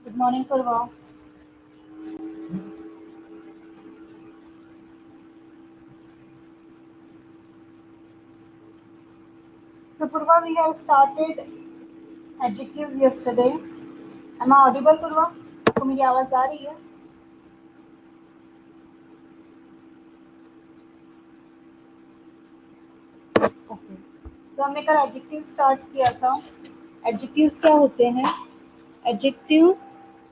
Good morning Purva. So Purva, we have started adjectives yesterday. Am I audible Purva? आपको मेरी आवाज आ रही है? ओके। तो हमने कल एडजेक्टिव स्टार्ट किया था। एडजेक्टिव्स क्या होते हैं? एडजेक्टिव्स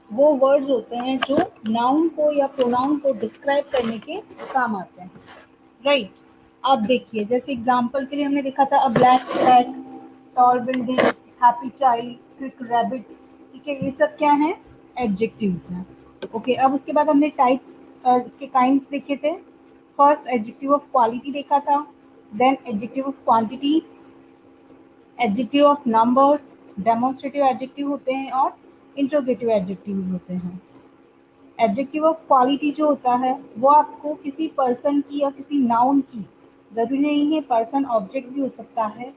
वो वर्ड्स होते हैं जो नाउन को या प्रोनाउन को डिस्क्राइब करने के काम आते हैं, राइट? अब देखिए, जैसे एग्जांपल के लिए हमने देखा था a black cat, tall building, happy child, quick rabbit. ठीक है, ये सब क्या है? एडजेक्टिव्स हैं। ओके, अब उसके बाद हमने टाइप्स, इसके काइंड्स देखे थे। फर्स्ट एडजेक्टिव ऑफ क्वालिटी देखा था, then adjective of quantity, adjective of numbers, demonstrative adjective होते हैं और इंट्रोगेटिव एडजेक्टिव होते हैं। एडजेक्टिव ऑफ क्वालिटी जो होता है वो आपको किसी पर्सन की या किसी नाउन की, जरूरी नहीं है पर्सन ऑब्जेक्ट भी हो सकता है,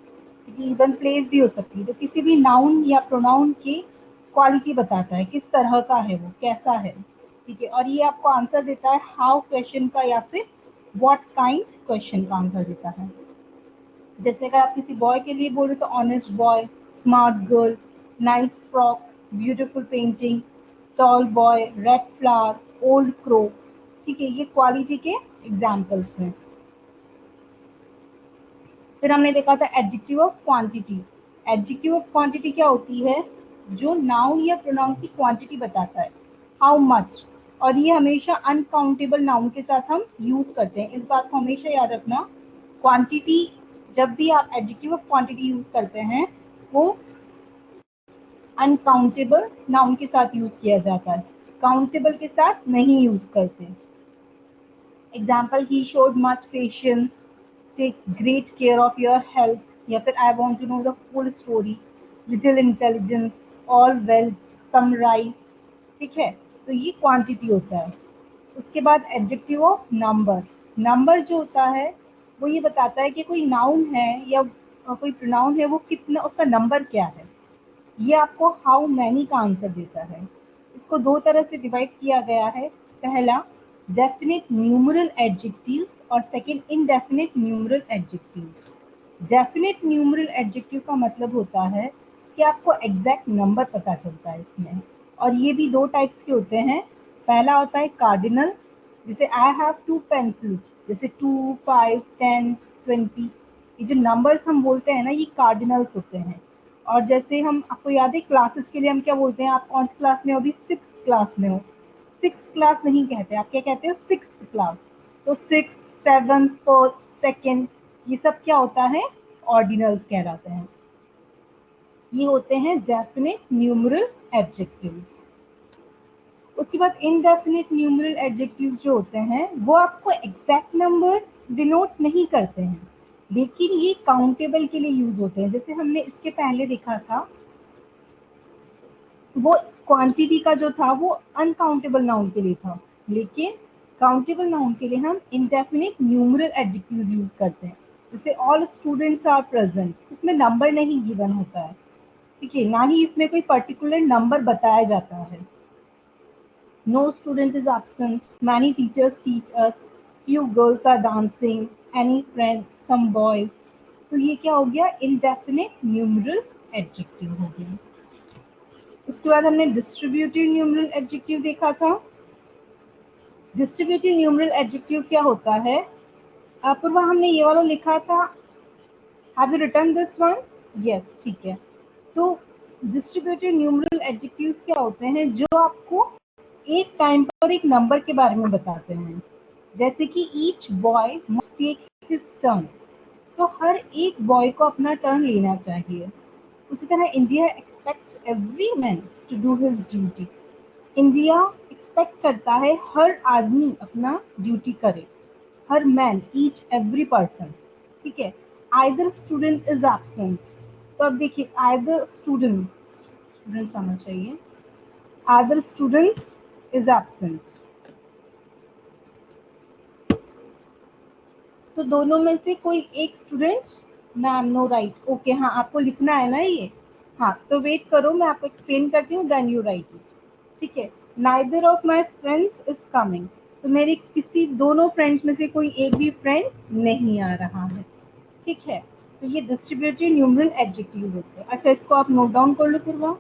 इवन प्लेस भी हो सकती है, तो किसी भी नाउन या प्रोनाउन की क्वालिटी बताता है, किस तरह का है वो, कैसा है। ठीक है, और ये आपको आंसर देता है हाउ क्वेश्चन का या फिर व्हाट काइंड क्वेश्चन का आंसर देता है। जैसे अगर आप किसी बॉय के लिए बोल रहे हो तो honest boy, smart girl, nice frock, beautiful painting, tall boy, red flower, old crow. ठीक है, ये क्वालिटी के एग्जाम्पल्स हैं। फिर हमने देखा था adjective of quantity. Adjective of quantity क्या होती है? जो नाउन या प्रोनाउन की क्वांटिटी बताता है, हाउ मच। और ये हमेशा अनकाउंटेबल नाउन के साथ हम यूज करते हैं, इस बात को हमेशा याद रखना। क्वांटिटी, जब भी आप एडजेक्टिव ऑफ क्वांटिटी यूज करते हैं वो अनकाउंटेबल नाउन के साथ यूज किया जाता है, काउंटेबल के साथ नहीं यूज करते। Example, he showed much patience, take great care of your health, या फिर I want to know the full story, little intelligence, all well, summarise. ठीक है, तो ये क्वांटिटी होता है। उसके बाद एडजेक्टिव ऑफ नंबर। नंबर जो होता है वो ये बताता है कि कोई नाउन है या कोई प्रोनाउन है, वो कितना, उसका नंबर क्या है। ये आपको हाउ मैनी का आंसर देता है। इसको दो तरह से डिवाइड किया गया है। पहला डेफिनेट न्यूमरल एडजेक्टिव्स और second indefinite numeral adjectives. Definite numeral adjective का मतलब होता है कि आपको एग्जैक्ट नंबर पता चलता है इसमें, और ये भी दो टाइप्स के होते हैं। पहला होता है कार्डिनल, जैसे आई हैव टू पेंसिल्स, जैसे 2, 5, 10, 20। ये जो नंबर्स हम बोलते हैं ना, ये कार्डिनल्स होते हैं। और जैसे हम, आपको याद है क्लासेस के लिए हम क्या बोलते हैं? आप कौन सी क्लास में हो? अभी 6th क्लास में हो। 6th क्लास नहीं कहते, आप क्या कहते हो? 6th class. तो 6th, 7th, 4th, 2nd, ये सब क्या होता है? ऑर्डिनल्स कहलाते हैं। ये होते हैं डेफिनेट न्यूमरल एडजेक्टिव्स। उसके बाद इनडेफिनेट न्यूमरल एडजेक्टिव्स जो होते हैं वो आपको एग्जैक्ट नंबर डिनोट नहीं करते हैं, लेकिन ये काउंटेबल के लिए यूज होते हैं। जैसे हमने इसके पहले देखा था, वो क्वांटिटी का जो था वो अनकाउंटेबल नाउन के लिए था, लेकिन काउंटेबल नाउन के लिए हम इंडेफिनिट न्यूमरल एडजेक्टिव्स यूज करते हैं। जैसे ऑल स्टूडेंट्स आर प्रेजेंट, इसमें नंबर नहीं गिवन होता है। ठीक है, ना ही इसमें कोई पर्टिकुलर नंबर बताया जाता है। No student is absent, many teachers teach us, few girls are dancing, any friend, some boys. तो ये क्या हो गया? इंडेफिनिट न्यूमरल एडजेक्टिव हो गया। उसके बाद हमने डिस्ट्रीब्यूटिव न्यूमरल एडजेक्टिव देखा था। डिस्ट्रीब्यूटिव न्यूमरल एडजेक्टिव क्या होता है? पूर्वा हमने ये वाला लिखा था, have you written this one? Yes, ठीक है। तो डिस्ट्रीब्यूटिव न्यूमरल एडजेक्टिव्स क्या होते हैं? जो आपको एक टाइम पर एक नंबर के बारे में बताते हैं। जैसे कि each boy must take his turn, तो हर एक बॉय को अपना टर्न लेना चाहिए। उसी तरह India expects every man to do his duty. India expect करता है हर आदमी अपना ड्यूटी करे, हर मैन, ईच एवरी पर्सन। ठीक है, आइदर स्टूडेंट इज एब्सेंट, तो अब देखिए आइदर स्टूडेंट्स आना चाहिए, आइदर स्टूडेंट्स इज एब्सेंट, तो दोनों में से कोई एक student. Ma'am no right, okay, हाँ आपको लिखना है ना ये। हाँ, तो वेट करो, मैं आपको एक्सप्लेन करती हूँ, देन यू राइट इट। ठीक है, neither of my friends is coming, तो मेरे किसी दोनों फ्रेंड्स में से कोई एक भी फ्रेंड नहीं आ रहा है। ठीक है, तो ये डिस्ट्रीब्यूटिव न्यूमरल एडजेक्टिव्स होते हैं। अच्छा, इसको आप नोट डाउन कर लो पूर्वा।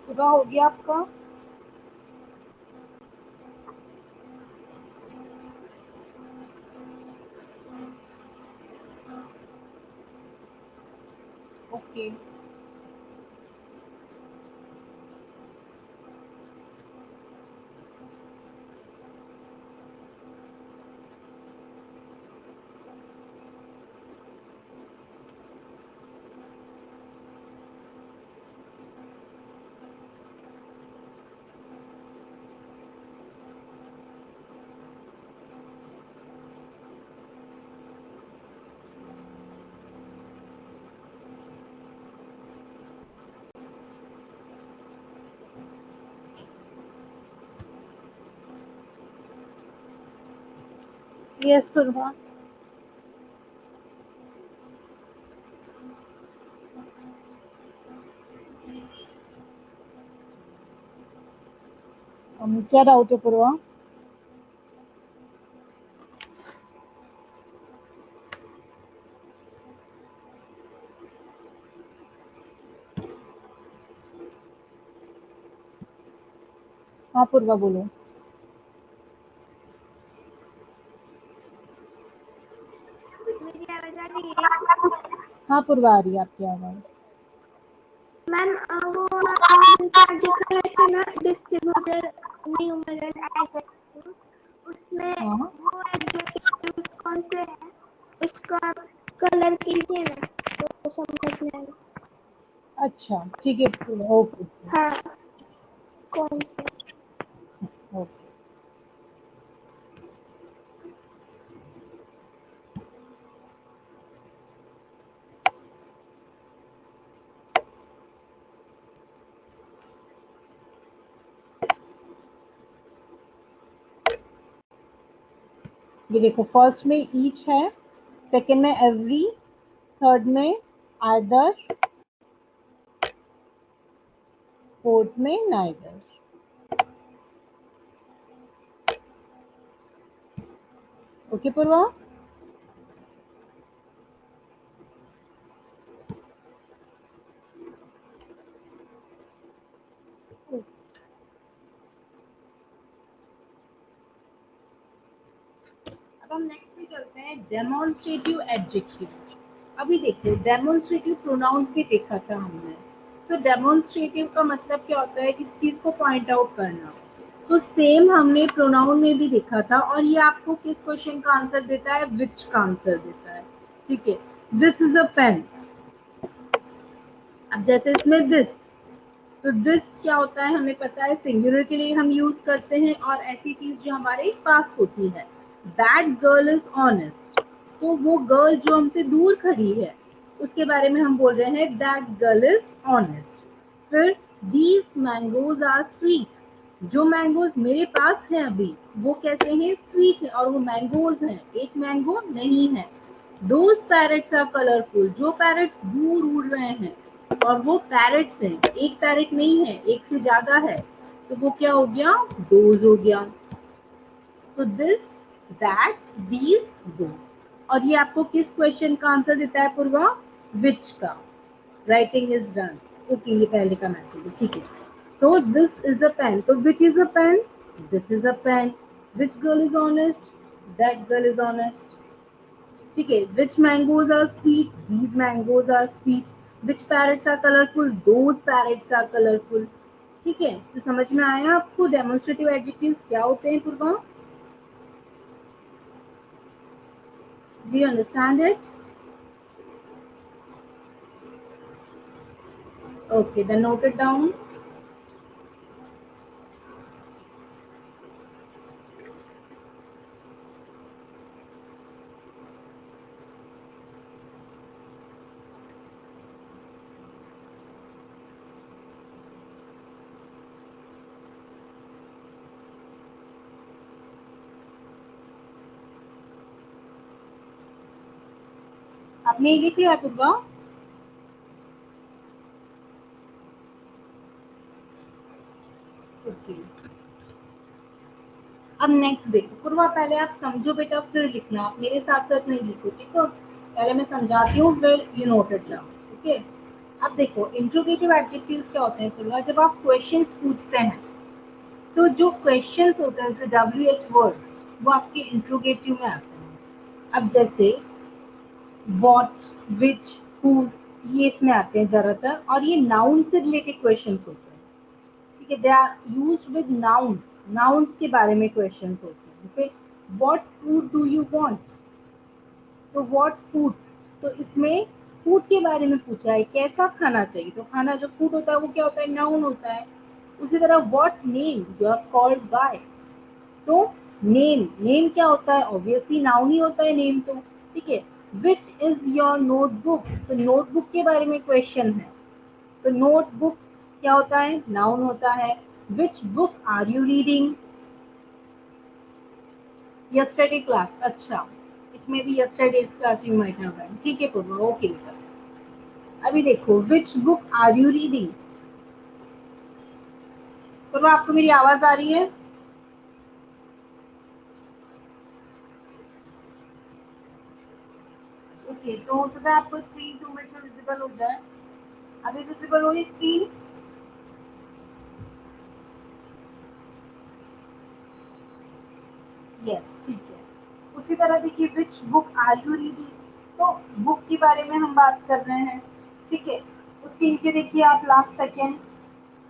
पूरा हो गया आपका? ओके, यस पूर्वा। क्या डाउट है पूर्वा? हाँ पूर्वा बोलो। मेरी आवाज आ रही है? हाँ पूर्वा आ रही है आपकी आवाज। मैम वो आर्टिकल है ना डिस्ट्रीब्यूटर न्यूमरल एडजेक्टिव, उसमें हाँ वो एडजेक्टिव कौन से हैं उसका कलर कीजिए ना तो समझ में आएगा। अच्छा ठीक है पूर्वा, ओके हाँ, कौन से? ओके। ये देखो, फर्स्ट में ईच है, सेकंड में एवरी, थर्ड में आइदर, फोर्थ में नाइदर। ओके पूर्वा? अब हम नेक्स्ट पे चलते हैं, डेमोन्स्ट्रेटिव एडजेक्टिव। अभी देखो, डेमोन्स्ट्रेटिव प्रोनाउन भी देखा था हमने। तो डेमोन्स्ट्रेटिव का मतलब क्या होता है? किसी चीज को पॉइंट आउट करना। तो सेम हमने प्रोनाउन में भी देखा था, और ये आपको किस क्वेश्चन का आंसर देता है, विच का आंसर देता है। ठीक है, दिस इज अ पेन। अब जैसे इसमें दिस, तो दिस क्या होता है हमें पता है, सिंगुलर के लिए हम यूज करते हैं, और ऐसी चीज जो हमारे पास होती है। दैट गर्ल इज ऑनेस्ट, तो वो गर्ल जो हमसे दूर खड़ी है उसके बारे में हम बोल रहे हैं दैट गर्ल इज ऑनेस्ट। फिर दीज मैंगोज आर स्वीट, जो मैंगोज मेरे पास हैं अभी वो कैसे हैं, स्वीट है, और वो मैंगोज हैं, एक मैंगो नहीं है। दोज पैरट्स आर कलरफुल, जो पैरट्स दूर उड़ रहे हैं और वो पैरट्स हैं, एक पैरट नहीं है, एक से ज्यादा है, तो वो क्या हो गया, दोज हो गया। तो दिस, दैट, दीज, दोज। और ये आपको किस क्वेश्चन का आंसर देता है पूर्वा, विच का। Writing is done. ओके, ये पहले का मैसेज है, ठीक है। तो दिस इज अ पेन, तो which is a pen, this is a pen. Which girl is honest, that girl is honest. ठीक है, which mangoes are sweet, these mangoes are sweet. Which parrots are colourful, those parrots are colourful. ठीक है, तो समझ में आया आपको demonstrative adjectives क्या होते हैं Purva? Do you understand it? Okay, then note it down. आपने ये लिख लिया पूर्वा? ओके, अब नेक्स्ट देखो पूर्वा, पहले आप समझो बेटा फिर लिखना, आप मेरे साथ साथ नहीं लिखो, ठीक है? पहले मैं समझाती हूँ फिर you note it down. Okay, अब देखो इंट्रोगेटिव एडजेक्टिव्स क्या होते हैं पूर्वा, जब आप क्वेश्चंस पूछते हैं तो जो क्वेश्चंस होते हैं जैसे WH वर्ड्स वो आपके इंट्रोगेटिव में आते हैं। अब जैसे व्हाट, विच, हु, ये इसमें आते हैं ज्यादातर, और ये नाउन से रिलेटेड क्वेश्चंस होते हैं। ठीक है, they are used with noun, nouns के बारे में क्वेश्चंस होते हैं। जैसे what food do you want, तो व्हाट फूड, तो इसमें फूड के बारे में पूछा है, कैसा खाना चाहिए, तो खाना जो फूड होता है वो क्या होता है, नाउन होता है। उसी तरह what name you are called by, तो नेम, नेम क्या होता है, ऑब्वियसली नाउन ही होता है नेम तो। ठीक है, विच इज योर नोटबुक, तो नोटबुक के बारे में क्वेश्चन है, तो नोटबुक क्या होता है, नाउन होता है। Which book are you reading, yesterday class, अच्छा it may be yesterday's class you might have run, ठीक है पूर्वा, ओके बेटा। अभी देखो which book are you reading, Purva आपको मेरी आवाज आ रही है? ओके, तो हो सकता है आपको स्क्रीन 2 मिनट में विजिबल हो जाए। अभी विजिबल हो रही स्क्रीन? यस, ठीक है। उसी तरह देखिए which book are you reading, तो बुक के बारे में हम बात कर रहे हैं। ठीक है, उसके नीचे देखिए आप last second,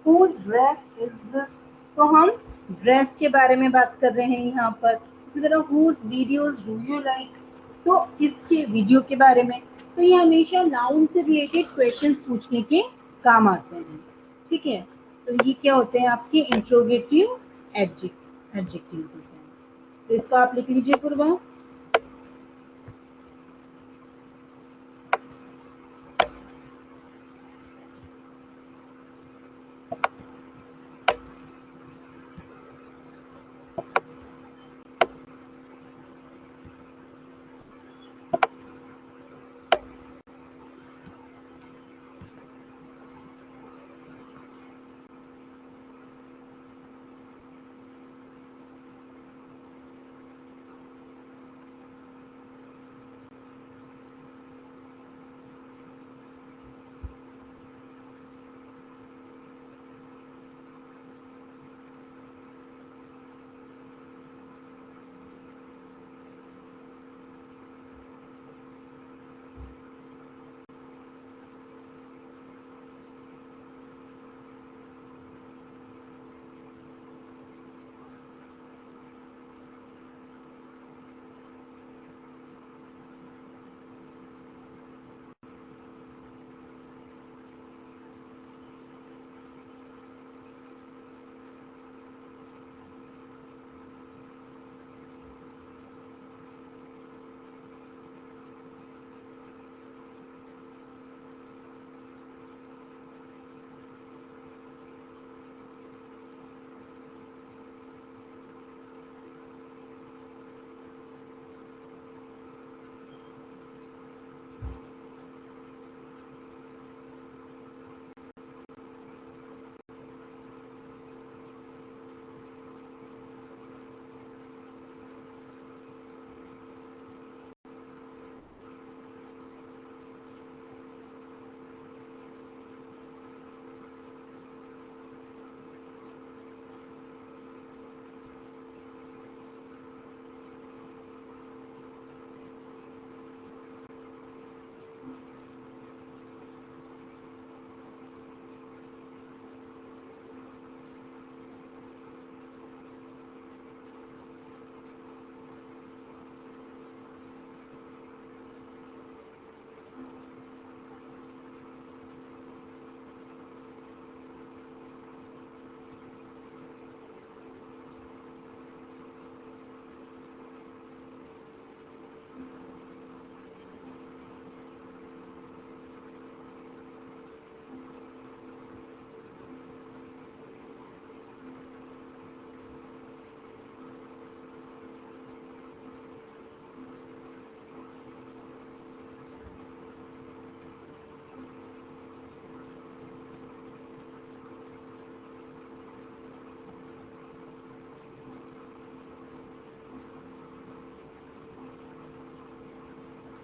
whose dress is this, तो हम ड्रेस के बारे में बात कर रहे हैं यहाँ पर। इसी तरह whose videos do you like, तो किसके वीडियो के बारे में। तो ये हमेशा नाउन से रिलेटेड क्वेश्चंस पूछने के काम आते हैं। ठीक है, तो ये क्या होते हैं आपके इंट्रोगेटिव एडजेक्टिव्स होते हैं। तो इसको आप लिख लीजिए पूर्वा।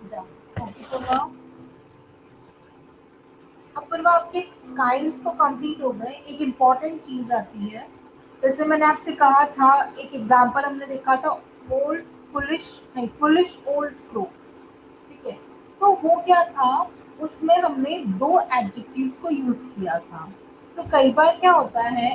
ओके पूर्वा, अब पूर्वा आपके काइंड्स तो कंप्लीट हो गए, एक इम्पॉर्टेंट चीज आती है। जैसे मैंने आपसे कहा था, एक एग्जांपल हमने देखा था, ओल्ड फुलिश, नहीं फुलिश ओल्ड क्रो, ठीक है। तो वो क्या था, उसमें हमने दो एडजेक्टिव्स को यूज किया था। तो कई बार क्या होता है,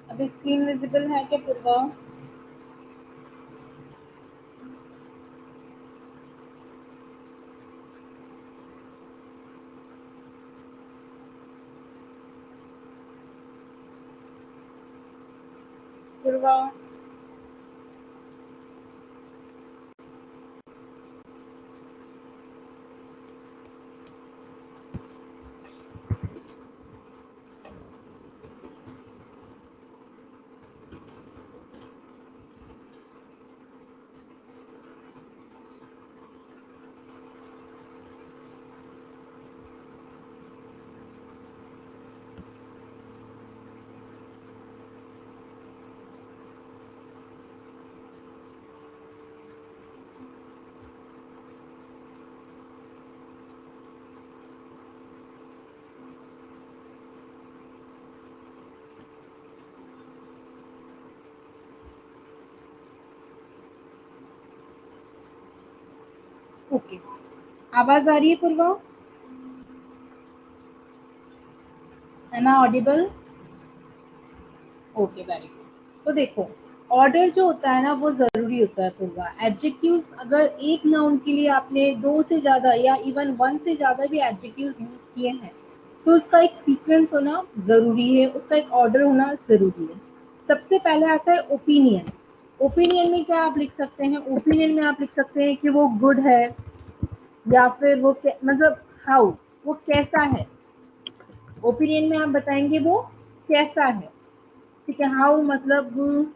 अभी स्क्रीन विजिबल है क्या पूर्वा? पूर्वा, ओके, आवाज आ रही है Purva? Am I audible? Okay, very good. तो देखो, ऑर्डर जो होता है ना वो जरूरी होता है पूर्वा। एडजेक्टिव्स अगर एक नाउन के लिए आपने दो से ज्यादा या इवन वन से ज्यादा भी एडजेक्टिव्स यूज किए हैं, तो उसका एक सीक्वेंस होना जरूरी है, उसका एक ऑर्डर होना जरूरी है। सबसे पहले आता है ओपिनियन। ओपिनियन में क्या आप लिख सकते हैं? ओपिनियन में आप लिख सकते हैं कि वो गुड है, या फिर वो मतलब हाउ, वो कैसा है। ओपिनियन में आप बताएंगे वो कैसा है, ठीक है। हाउ मतलब,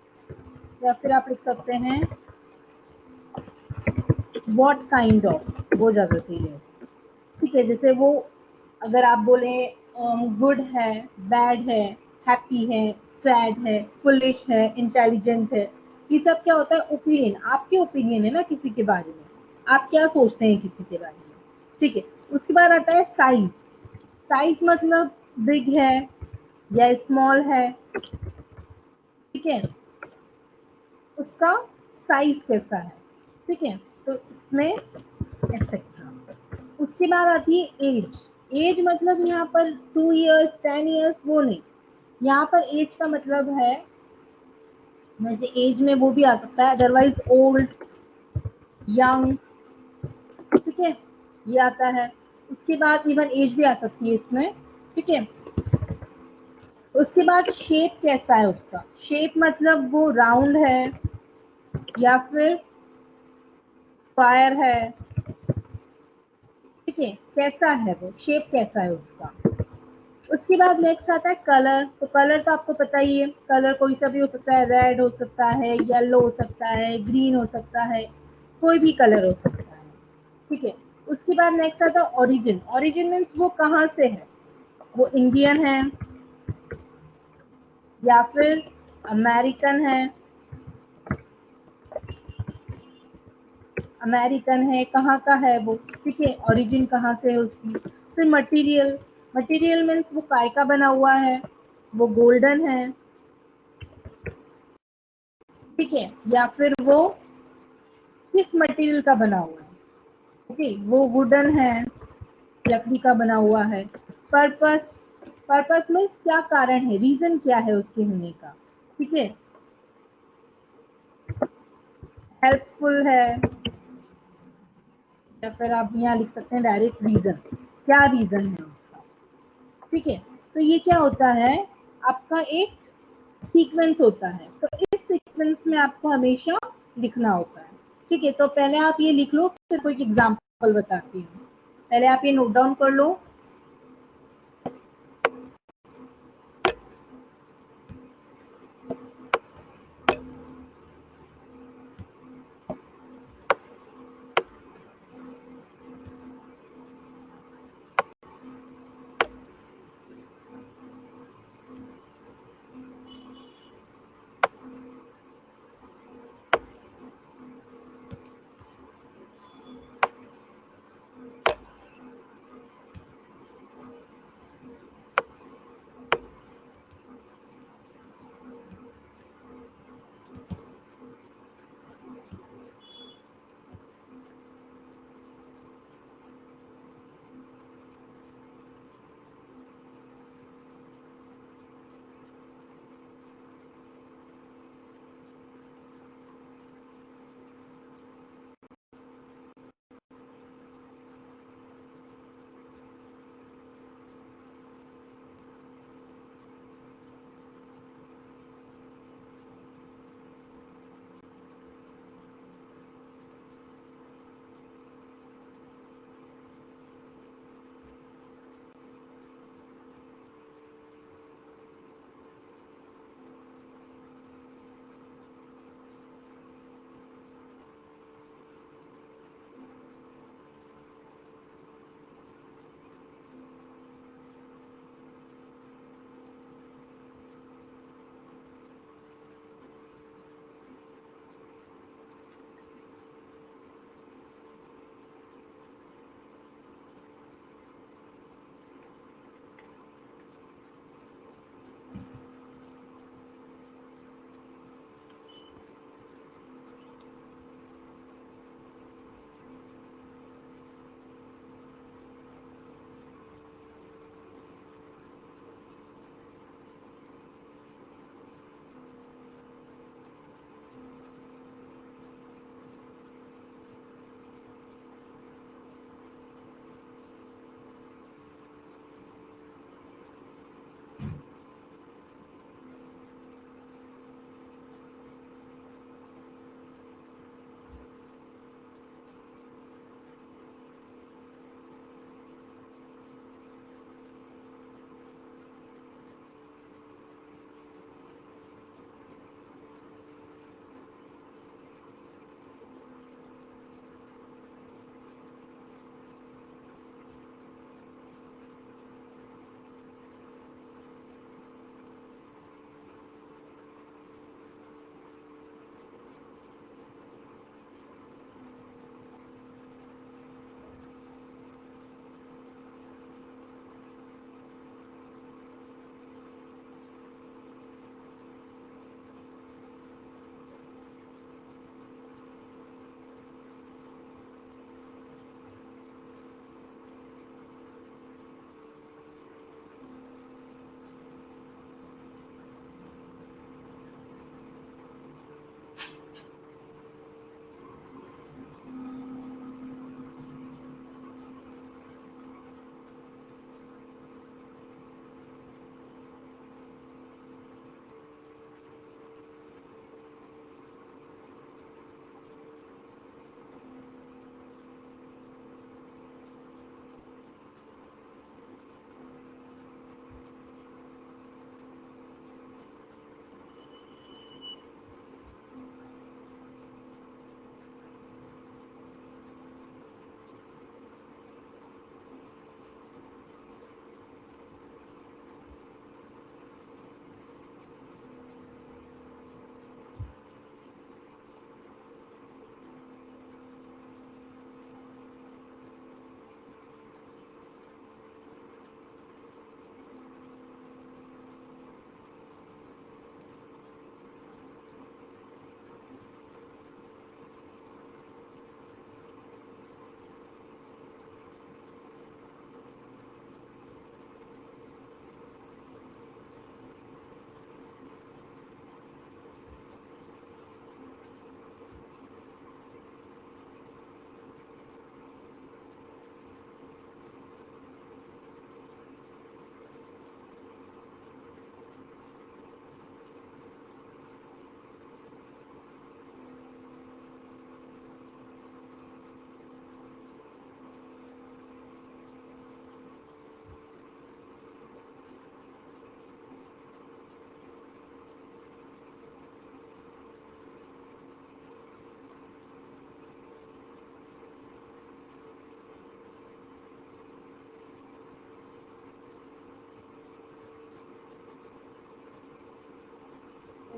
या फिर आप लिख सकते हैं व्हाट काइंड ऑफ, वो ज्यादा सही है, ठीक है। जैसे वो, अगर आप बोले गुड है, बैड है, हैप्पी है, सैड है, फुलिश है, इंटेलिजेंट है, ये सब क्या होता है? ओपिनियन, आपके ओपिनियन है ना किसी के बारे में, आप क्या सोचते हैं किसी के बारे में, ठीक है। उसके बाद आता है साइज। साइज मतलब बिग है या स्मॉल है, ठीक है, उसका साइज कैसा है, ठीक है। तो इसमें एक्सेट्रा। उसके बाद आती है एज। एज मतलब यहाँ पर 2 इयर्स 10 इयर्स वो नहीं, यहाँ पर एज का मतलब है, वैसे एज में वो भी आ सकता है, अदरवाइज ओल्ड, यंग, ठीक है, ये आता है। उसके बाद इवन एज भी आ सकती है इसमें, ठीक है। उसके बाद शेप कैसा है उसका। शेप मतलब वो राउंड है या फिर स्क्वायर है, ठीक है, कैसा है वो, शेप कैसा है उसका। उसके बाद नेक्स्ट आता है कलर। तो कलर तो आपको पता ही है, कलर कोई सा भी हो सकता है, रेड हो सकता है, येलो हो सकता है, ग्रीन हो सकता है, कोई भी कलर हो सकता है, ठीक है। उसके बाद नेक्स्ट आता है ओरिजिन। ओरिजिन मीन्स वो कहाँ से है, वो इंडियन है या फिर अमेरिकन है, अमेरिकन है, कहाँ का है वो, ठीक है, ओरिजिन कहाँ से है उसकी। फिर मटेरियल, मटेरियल मीन्स वो काय का बना हुआ है, वो गोल्डन है, ठीक है, या फिर वो किस मटेरियल का बना हुआ है, ओके, वो वुडन है, लकड़ी का बना हुआ है। पर्पस, पर्पस मीन्स क्या कारण है, रीजन क्या है उसके होने का, ठीक है। हेल्पफुल है, या फिर आप यहाँ लिख सकते हैं डायरेक्ट रीजन, क्या रीजन है उसका, ठीक है। तो ये क्या होता है, आपका एक सीक्वेंस होता है, तो इस सीक्वेंस में आपको हमेशा लिखना होता है, ठीक है। तो पहले आप ये लिख लो, फिर कोई एग्जांपल बताती हूँ। पहले आप ये नोट डाउन कर लो।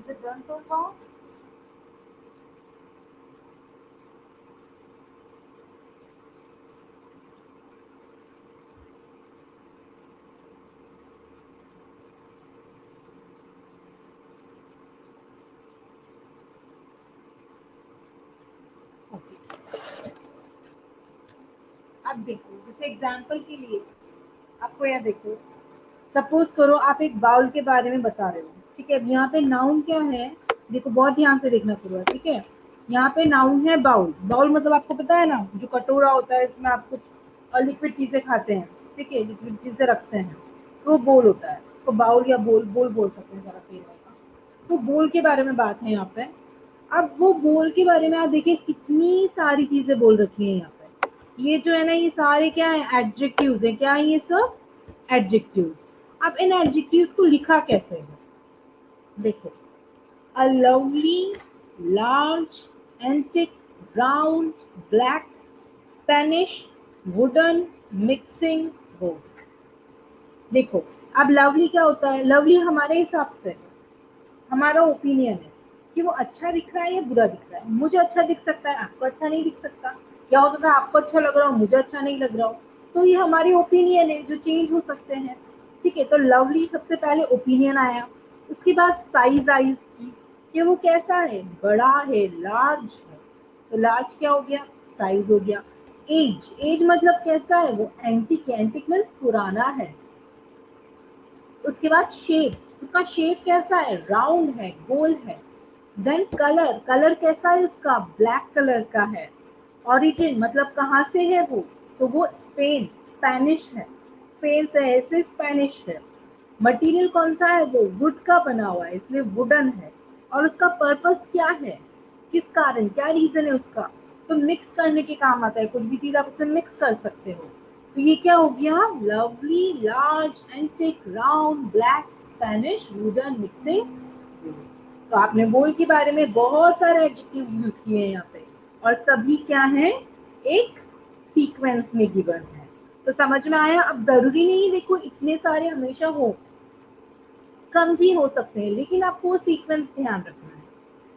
Is it done so far? अब देखो जैसे एग्जाम्पल के लिए आपको यह देखो, सपोज करो आप एक बाउल के बारे में बता रहे हो, ठीक है। यहाँ पे नाउन क्या है, देखो बहुत ध्यान से देखना पूरा, ठीक है। यहाँ पे नाउन है बाउल। बाउल मतलब आपको पता है ना, जो कटोरा होता है, इसमें आप कुछ लिक्विड चीजें खाते हैं, ठीक है, लिक्विड चीजें रखते हैं, तो बोल होता है। तो बाउल या बोल बोल सकते हैं, सारा सही रहेगा। तो बोल के बारे में बात है यहाँ पे। अब वो बोल के बारे में आप देखिए कितनी सारी चीजें बोल रखी है यहाँ पे। ये जो है ना, ये सारे क्या है, एडजेक्टिव्स है। क्या है ये सब? एडजेक्टिव्स। अब इन एडजेक्टिव्स को लिखा कैसे है, देखो। A lovely, large, antique, round, black, Spanish, wooden, mixing, both. देखो, अब लवली क्या होता है? लवली हमारे हिसाब से, हमारा ओपिनियन है कि वो अच्छा दिख रहा है या बुरा दिख रहा है। मुझे अच्छा दिख सकता है, आपको अच्छा नहीं दिख सकता। क्या हो सकता है आपको अच्छा लग रहा हो, मुझे अच्छा नहीं लग रहा हो। तो ये हमारी ओपिनियन है जो चेंज हो सकते हैं, ठीक है। तो लवली सबसे पहले ओपिनियन आया। उसके बाद साइज आई उसकी, कि वो कैसा है, बड़ा है, लार्ज है। तो लार्ज क्या हो गया? साइज हो गया। एज, एज मतलब कैसा है, वो एंटिक है। एंटिक मीन्स पुराना है। उसके बाद शेप, उसका शेप कैसा है, राउंड है, गोल है। देन कलर, कलर कैसा है उसका, ब्लैक कलर का है। ओरिजिन मतलब कहाँ से है वो, तो वो स्पेन, स्पेनिश है, स्पेन से है इसलिए स्पेनिश है। मटेरियल कौन सा है, वो वुड का बना हुआ है इसलिए वुडन है। और उसका पर्पस क्या है, किस कारण, क्या रीजन है उसका, तो मिक्स करने के काम आता है। कुछ भी चीज आप उससे मिक्स कर सकते हो। तो ये क्या हो गया, lovely, large, antique, round, black, Spanish, wooden, mixing. तो आपने बोल के बारे में बहुत सारे एडजेक्टिव यूज किए हैं यहाँ पे, और सभी क्या हैं, एक सीक्वेंस में गिवन है। तो समझ में आया? अब जरूरी नहीं देखो इतने सारे हमेशा हो, कम भी हो सकते हैं, लेकिन आपको वो सीक्वेंस ध्यान रखना है,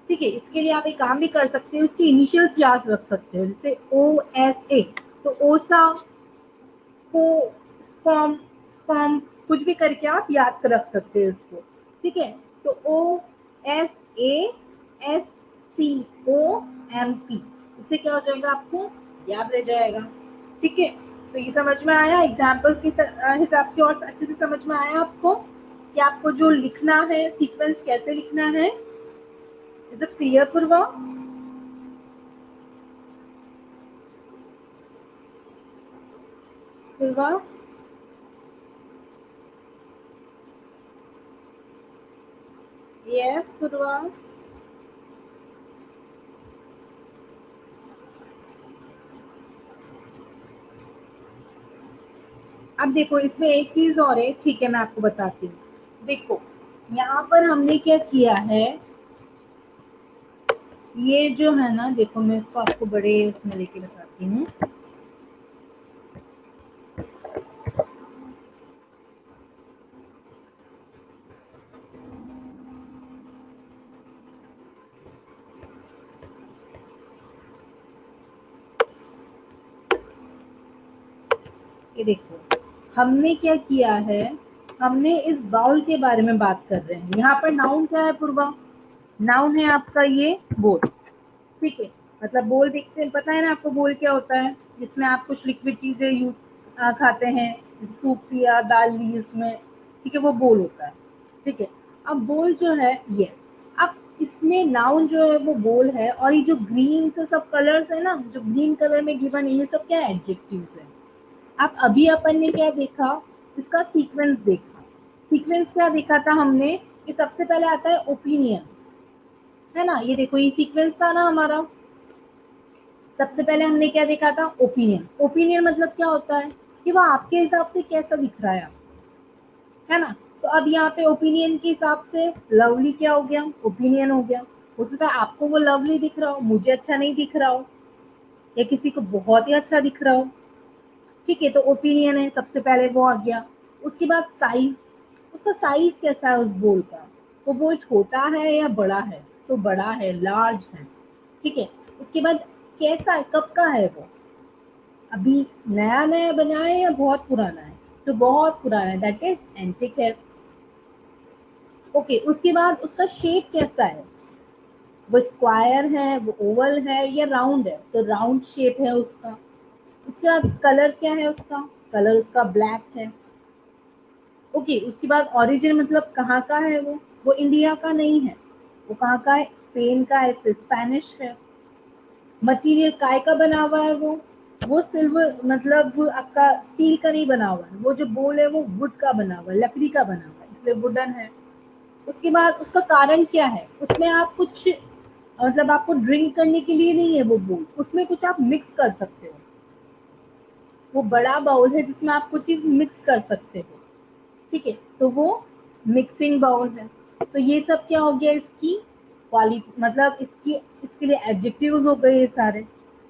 ठीक है। इसके लिए आप एक काम भी कर सकते हो, उसकी इनिशियल्स याद रख सकते हो, जैसे OSA। तो ओसा को, स्पॉम, स्पॉम, कुछ भी करके आप याद रख सकते हो उसको, ठीक है। तो OSASCOMP, इससे क्या हो जाएगा, आपको याद रह जाएगा, ठीक है। तो ये समझ में आया? एग्जाम्पल्स के हिसाब से और अच्छे से समझ में आया आपको कि आपको जो लिखना है, सीक्वेंस कैसे लिखना है। Is it clear Purva? Purva, yes Purva. अब देखो इसमें एक चीज और है, ठीक है, मैं आपको बताती हूँ। देखो यहाँ पर हमने क्या किया है, ये जो है ना, देखो मैं इसको आपको बड़े उसमें लेके बताती हूँ। ये देखो हमने क्या किया है, हमने इस बाउल के बारे में बात कर रहे हैं। यहाँ पर नाउन क्या है पूर्वा, नाउन है आपका ये बोल, ठीक है। मतलब बोल देखते हैं, पता है ना आपको बोल क्या होता है, जिसमें आप कुछ लिक्विड चीजें यूज खाते हैं, सूप पिया, दाल ली उसमें, ठीक है, वो बोल होता है, ठीक है। अब बोल जो है ये, अब इसमें नाउन जो है वो बोल है, और ये जो ग्रीन से सब कलर्स है ना, जो ग्रीन कलर में गिवन है, ये सब क्या है, एडजेक्टिव्स है। अब अभी अपन ने क्या देखा, इसका सीक्वेंस देखा। सीक्वेंस क्या देखा था हमने, कि सबसे पहले आता है ओपिनियन, है ना। ये देखो ये सीक्वेंस था ना हमारा। सबसे पहले हमने क्या देखा था, ओपिनियन। ओपिनियन मतलब क्या होता है, कि वो आपके हिसाब से कैसा दिख रहा है आपको, है ना। तो अब यहाँ पे ओपिनियन के हिसाब से लवली क्या हो गया, ओपिनियन हो गया। हो सकता है आपको वो लवली दिख रहा हो, मुझे अच्छा नहीं दिख रहा हो, या किसी को बहुत ही अच्छा दिख रहा हो, ठीक है। तो ओपिनियन है, सबसे पहले वो आ गया। उसके बाद साइज, उसका साइज कैसा है उस बोल का, वो छोटा है या बड़ा है? तो बड़ा है, लार्ज है। ठीक है, उसके बाद कैसा है, कब का है वो? अभी नया नया बना है या बहुत पुराना है? तो बहुत पुराना है, दैट इज एंटिक है। ओके, उसके बाद उसका शेप कैसा है? वो स्क्वायर है, वो ओवल है या राउंड है? तो राउंड शेप है उसका। उसके बाद कलर क्या है उसका? कलर उसका ब्लैक है। ओके, उसके बाद ओरिजिन मतलब कहाँ का है वो इंडिया का नहीं है। वो कहाँ का है? स्पेन का है, स्पेनिश है। मटेरियल काय का बना हुआ है वो सिल्वर मतलब आपका स्टील का नहीं बना हुआ है। वो जो बोल है वो वुड का बना हुआ है, लकड़ी का बना हुआ है, इसलिए वुडन है। उसके बाद उसका कारण क्या है? उसमें आप कुछ मतलब आपको ड्रिंक करने के लिए नहीं है वो बोल, उसमें कुछ आप मिक्स कर सकते हो। वो बड़ा बाउल है जिसमें आप कुछ चीज मिक्स कर सकते हो। ठीक है, तो वो मिक्सिंग बाउल है। तो ये सब क्या हो गया, इसकी क्वालिटी मतलब इसके लिए एडजेक्टिव्स हो गए ये सारे।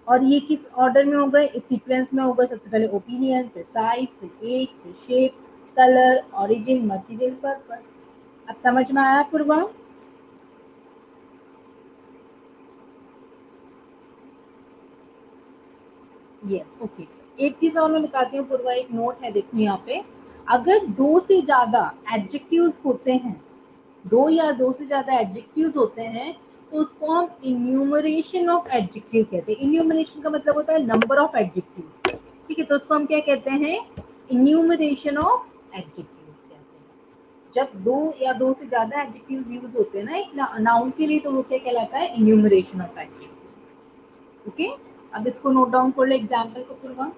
और ये किस ऑर्डर में हो गए? इस सीक्वेंस में हो गए। सबसे पहले ओपिनियन, फिर साइज, फिर एज, फिर shape, colour, origin, material, purpose. अब समझ में आया पूर्वा? Yes, okay. एक चीज और मैं बताती हूँ पूर्वा, एक नोट है, देखो यहाँ पे। अगर दो से ज्यादा एडजेक्टिव्स होते हैं, दो या दो से ज्यादा एडजेक्टिव्स होते हैं, तो उसको हम इन्यूमरेशन ऑफ एडजेक्टिव कहते हैं। इन्यूमरेशन का मतलब होता है नंबर ऑफ एडजेक्टिव। ठीक है, तो उसको हम क्या कहते हैं? इन्यूमरेशन ऑफ एडजेक्टिव कहते हैं। जब दो या दो से ज्यादा एडजेक्टिव यूज होते हैं ना एक नाउन के लिए, तो वो क्या कहलाता है? Enumeration of adjective. ओके, अब इसको नोट डाउन कर लो एग्जाम्पल को पूरा।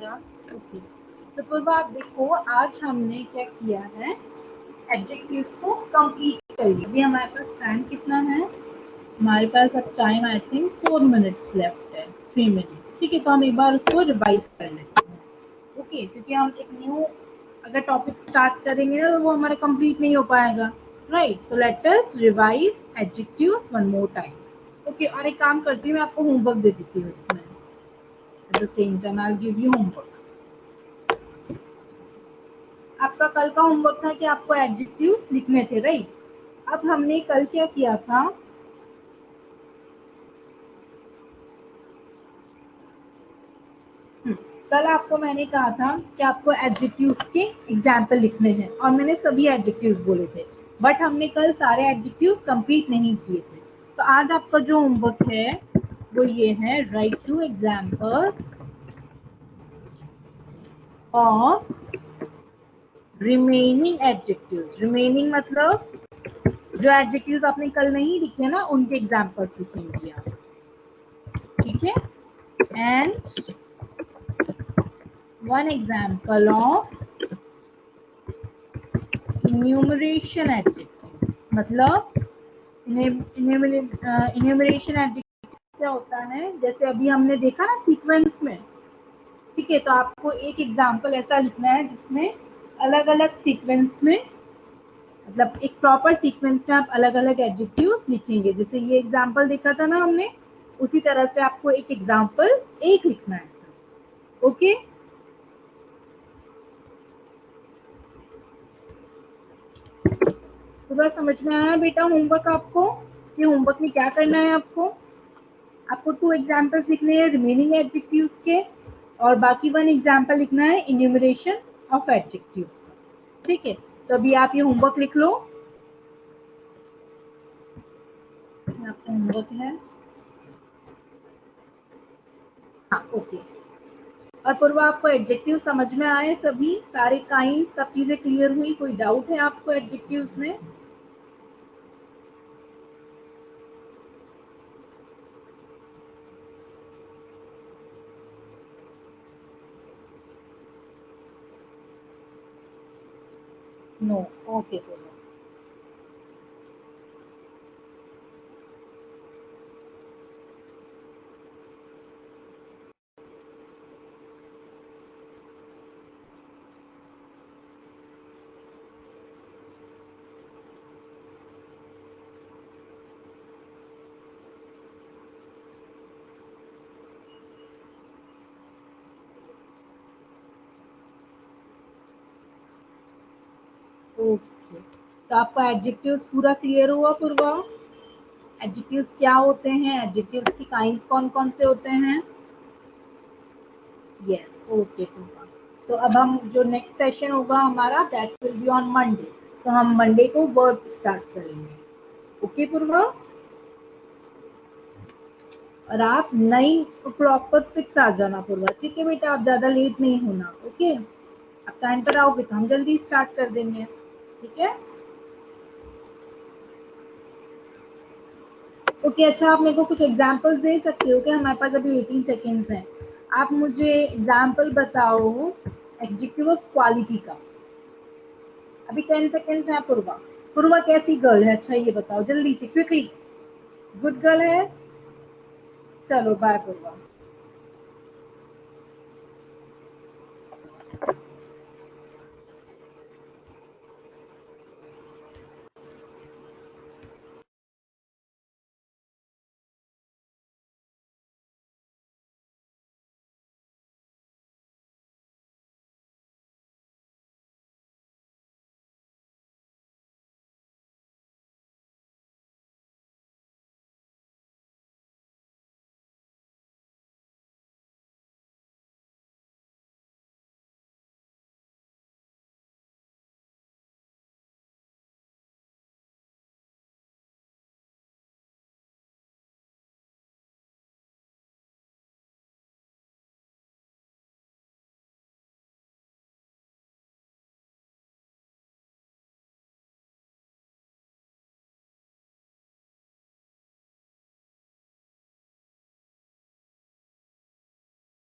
क्या? ओके, तो पूर्वा आप देखो आज हमने क्या किया है, एडजेक्टिव्स को कंप्लीट कर लिया। अभी हमारे पास टाइम कितना है, हमारे पास अब time I think 4 minutes left है, 3 मिनट्स। ठीक है, तो हम एक बार उसको रिवाइज कर लेते हैं। ओके, क्योंकि हम एक न्यू अगर टॉपिक स्टार्ट करेंगे ना तो वो हमारा कंप्लीट नहीं हो पाएगा, राइट? तो let us revise adjectives one more time. Okay, और एक काम करती हूँ, मैं आपको होमवर्क दे देती हूँ इसमें। At the same time I will give you homework. आपका कल का होमवर्क था कि आपको एडजेक्टिव्स लिखने थे, राइट? अब हमने कल क्या किया था, कल आपको मैंने कहा था कि आपको एडजेक्टिव्स के एग्जाम्पल लिखने हैं और मैंने सभी एडजेक्टिव्स बोले थे, बट हमने कल सारे एडजेक्टिव्स कंप्लीट नहीं किए थे। तो आज आपका जो होमवर्क है वो ये है, right two examples of remaining adjectives. Remaining मतलब जो एडजेक्टिव्स आपने कल नहीं लिखे ना उनके एग्जाम्पल्स लिखेंगे आप, ठीक है? And one example of enumeration adjective, मतलब enumeration adjective क्या होता है, जैसे अभी हमने देखा ना सीक्वेंस में, ठीक है? तो आपको एक एग्जाम्पल ऐसा लिखना है जिसमें अलग अलग सीक्वेंस में, मतलब एक प्रॉपर सीक्वेंस में आप अलग अलग एडजेक्टिव्स लिखेंगे। जैसे ये एग्जाम्पल देखा था ना हमने, उसी तरह से आपको एक एग्जाम्पल एक लिखना है। ओके, तो बस समझ में आया बेटा होमवर्क आपको? ये होमवर्क में क्या करना है आपको 2 एग्जाम्पल्स लिखने हैं रिमेनिंग एडजेक्टिव्स के, और बाकी 1 एग्जाम्पल लिखना है इन्यूमरेशन ऑफ एडजेक्टिव्स। ठीक है, तो अभी आप ये होमवर्क लिख लो, आपका होमवर्क है। हाँ, ओके। और पूर्वा आपको एडजेक्टिव समझ में आए सभी, सारे काइंड सब चीजें क्लियर हुई? कोई डाउट है आपको एडजेक्टिव्स में? नो, ओके पूर्वा। ओके, तो आपका एडजेक्टिव्स पूरा क्लियर हुआ पूर्वा? एडजेक्टिव्स क्या होते हैं, एडजेक्टिव्स की काइंड्स कौन कौन से होते हैं? यस, ओके पूर्वा। तो अब हम जो नेक्स्ट सेशन होगा हमारा that will be on Monday, तो हम मंडे को वर्क स्टार्ट करेंगे। ओके पूर्वा, और आप 9 o'clock पर फिक्स आ जाना पूर्वा, ठीक है बेटा? आप ज्यादा लेट नहीं होना, ओके? आप टाइम पर आओगे तो हम जल्दी स्टार्ट कर देंगे, ठीक है? ओके, अच्छा आप मेरे को कुछ एग्जांपल्स दे सकते हो क्या? हमारे पास अभी 18 सेकेंड्स हैं। आप मुझे एग्जांपल बताओ एडजेक्टिव ऑफ क्वालिटी का। अभी 10 सेकेंड्स है पूर्वा। पूर्वा कैसी गर्ल है, अच्छा ये बताओ जल्दी से, क्विकली। गुड गर्ल है, चलो बाय पूर्वा।